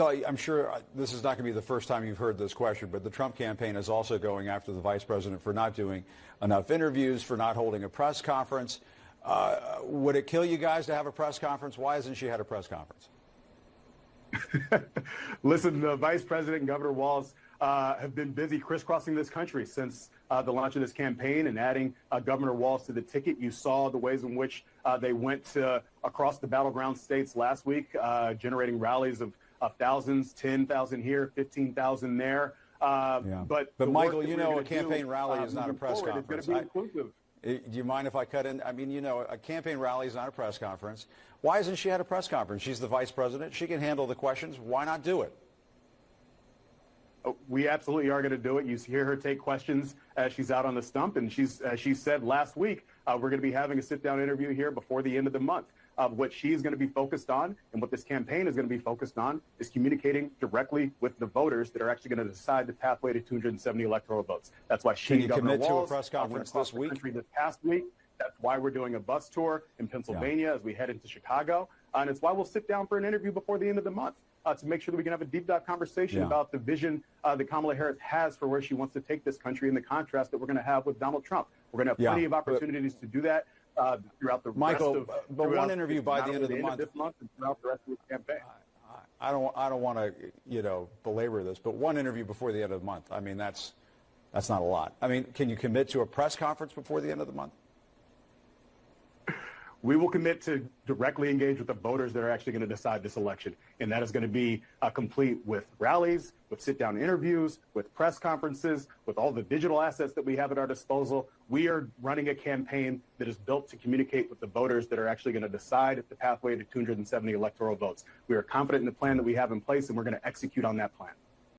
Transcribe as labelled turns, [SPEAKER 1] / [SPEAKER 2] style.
[SPEAKER 1] I'm sure this is not going to be the first time you've heard this question, but the Trump campaign is also going after the vice president for not doing enough interviews, for not holding a press conference. Would it kill you guys to have a press conference? Why hasn't she had a press conference?
[SPEAKER 2] Listen, the vice president and Governor Walz have been busy crisscrossing this country since the launch of this campaign and adding Governor Walz to the ticket. You saw the ways in which they went across the battleground states last week, generating rallies of thousands, 10,000 here, 15,000 there.
[SPEAKER 1] But Michael, you know, a campaign rally is not a press conference. Do you mind if I cut in? I mean, you know, a campaign rally is not a press conference. Why hasn't she had a press conference? She's the vice president. She can handle the questions. Why not do it?
[SPEAKER 2] We absolutely are going to do it. You hear her take questions as she's out on the stump. And she said last week, we're going to be having a sit-down interview here before the end of the month. What she's going to be focused on and what this campaign is going to be focused on is communicating directly with the voters that are actually going to decide the pathway to 270 electoral votes. That's why she
[SPEAKER 1] can commit to a press conference this week?
[SPEAKER 2] This past week. That's why we're doing a bus tour in Pennsylvania as we head into Chicago. And it's why we'll sit down for an interview before the end of the month to make sure that we can have a deep dive conversation about the vision that Kamala Harris has for where she wants to take this country and the contrast that we're going to have with Donald Trump. We're going to have plenty of opportunities to do that throughout the rest of
[SPEAKER 1] but one interview by the end of the month.
[SPEAKER 2] This month and throughout the rest of the campaign.
[SPEAKER 1] I don't want to belabor this, but one interview before the end of the month. I mean, that's not a lot. I mean, can you commit to a press conference before the end of the month?
[SPEAKER 2] We will commit to directly engage with the voters that are actually going to decide this election. And that is going to be complete with rallies, with sit-down interviews, with press conferences, with all the digital assets that we have at our disposal. We are running a campaign that is built to communicate with the voters that are actually going to decide the pathway to 270 electoral votes. We are confident in the plan that we have in place, and we're going to execute on that plan.